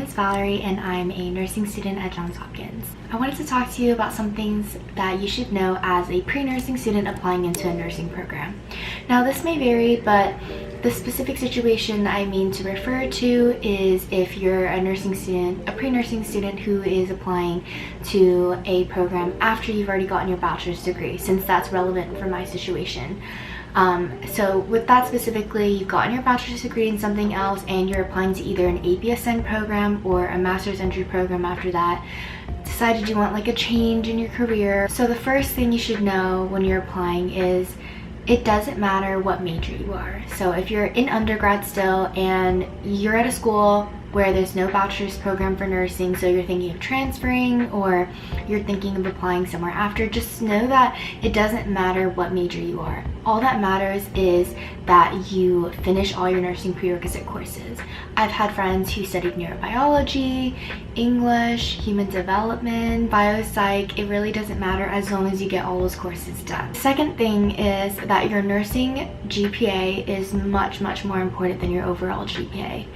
is Valerie and I'm a nursing student at Johns Hopkins. I wanted to talk to you about some things that you should know as a pre-nursing student applying into a nursing program. Now this may vary, but the specific situation I mean to refer to is if you're a nursing student, a pre-nursing student who is applying to a program after you've already gotten your bachelor's degree, since that's relevant for my situation. So with that specifically, you've gotten your bachelor's degree in something else and you're applying to either an ABSN program or a master's entry program after that. Decided you want like a change in your career. So the first thing you should know when you're applying is it doesn't matter what major you are. So if you're in undergrad still and you're at a school where there's no bachelor's program for nursing, so you're thinking of transferring or you're thinking of applying somewhere after, just know that it doesn't matter what major you are. All that matters is that you finish all your nursing prerequisite courses. I've had friends who studied neurobiology, English, human development, biopsych. It really doesn't matter as long as you get all those courses done. Second thing is that your nursing GPA is much more important than your overall GPA.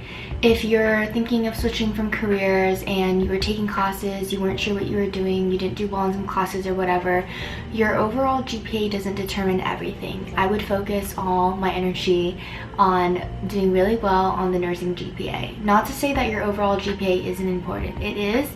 If you're thinking of switching from careers and you were taking classes, you weren't sure what you were doing, you didn't do well in some classes or whatever, your overall GPA doesn't determine everything. I would focus all my energy on doing really well on the nursing GPA. Not to say that your overall GPA isn't important, it is,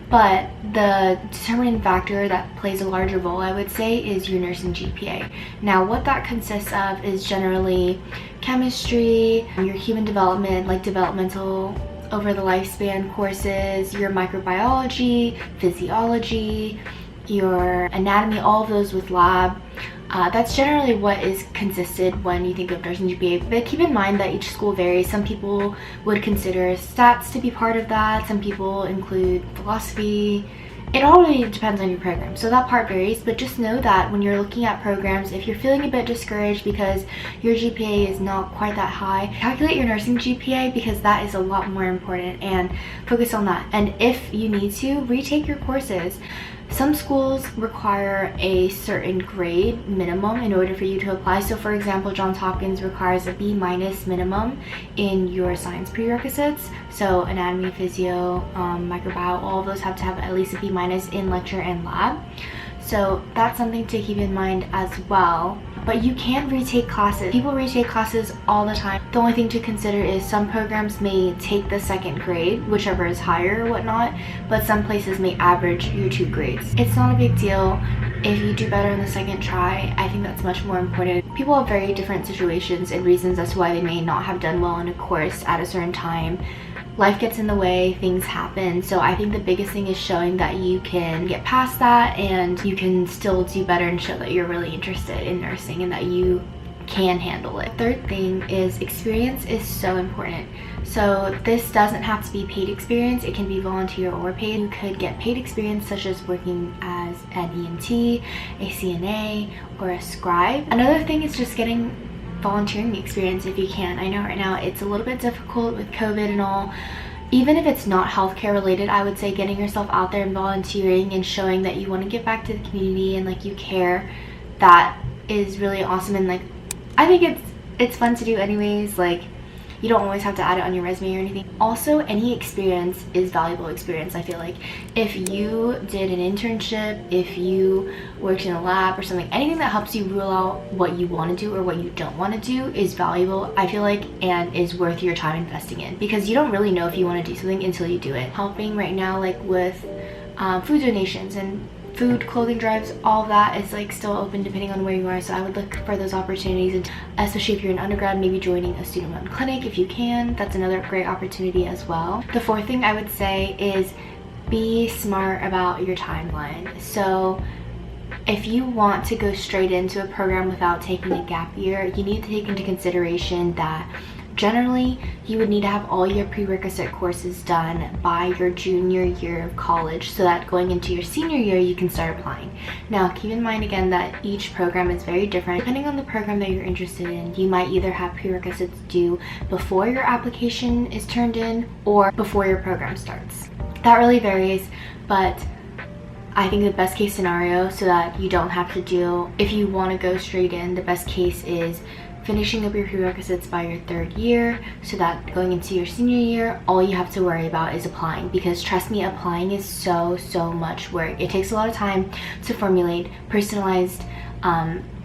but the determining factor that plays a larger role, I would say, is your nursing GPA. Now, what that consists of is generally chemistry, your human development, like developmental over the lifespan courses, your microbiology, physiology, your anatomy, all of those with lab. That's generally what is consisted when you think of nursing GPA, but keep in mind that each school varies. Some people would consider stats to be part of that, some people include philosophy. It all really depends on your program, so that part varies, but just know that when you're looking at programs, if you're feeling a bit discouraged because your GPA is not quite that high, calculate your nursing GPA because that is a lot more important and focus on that. And if you need to, retake your courses. Some schools require a certain grade minimum in order for you to apply. So for example, Johns Hopkins requires a B- minimum in your science prerequisites. So anatomy, physio, microbiome, all of those have to have at least a B- in lecture and lab. So that's something to keep in mind as well. But you can retake classes. People retake classes all the time. The only thing to consider is some programs may take the second grade, whichever is higher or whatnot, but some places may average your 2 grades. It's not a big deal if you do better in the second try. I think that's much more important. People have very different situations and reasons as to why they may not have done well in a course at a certain time. Life gets in the way, things happen, so I think the biggest thing is showing that you can get past that and you can still do better and show that you're really interested in nursing and that you can handle it. Third thing is experience is so important. So this doesn't have to be paid experience, it can be volunteer or paid. You could get paid experience such as working as an EMT, a CNA, or a scribe. Another thing is just getting volunteering experience if you can. I know right now it's a little bit difficult with COVID and all. Even if it's not healthcare related, I would say getting yourself out there and volunteering and showing that you want to give back to the community and like you care, that is really awesome. And like I think it's fun to do anyways. Like you don't always have to add it on your resume or anything. Also, any experience is valuable experience, I feel like. If you did an internship, if you worked in a lab or something, anything that helps you rule out what you want to do or what you don't want to do is valuable, I feel like, and is worth your time investing in, because you don't really know if you want to do something until you do it. Helping right now, like with food donations and food, clothing drives, all of that is like still open depending on where you are, so I would look for those opportunities, and especially if you're an undergrad, maybe joining a student-run clinic if you can. That's another great opportunity as well. The fourth thing I would say is be smart about your timeline. So if you want to go straight into a program without taking a gap year, you need to take into consideration that generally, you would need to have all your prerequisite courses done by your junior year of college so that going into your senior year, you can start applying. Now, keep in mind again that each program is very different. Depending on the program that you're interested in, you might either have prerequisites due before your application is turned in or before your program starts. That really varies, but I think the best case scenario, so that you don't have to do, if you want to go straight in, the best case is finishing up your prerequisites by your 3rd year, so that going into your senior year, all you have to worry about is applying. Because trust me, applying is so much work. It takes a lot of time to formulate personalized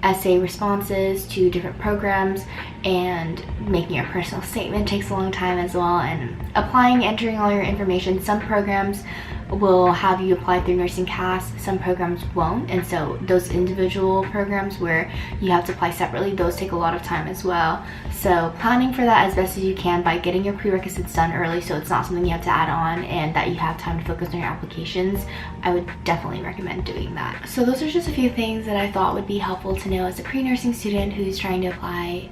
essay responses to different programs, and making your personal statement takes a long time as well. And applying, entering all your information, some programs will have you apply through nursing CAS, some programs won't, and so those individual programs where you have to apply separately, those take a lot of time as well. So planning for that as best as you can by getting your prerequisites done early, so it's not something you have to add on and that you have time to focus on your applications. I would definitely recommend doing that. So those are just a few things that I thought would be helpful to know as a pre-nursing student who's trying to apply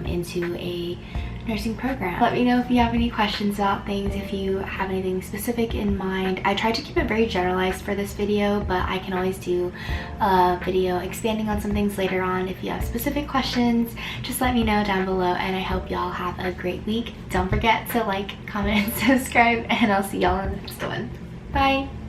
into a nursing program. Let me know if you have any questions about things, if you have anything specific in mind. I tried to keep it very generalized for this video, but I can always do a video expanding on some things later on. If you have specific questions, just let me know down below, and I hope y'all have a great week. Don't forget to like, comment, and subscribe, and I'll see y'all in the next one. Bye!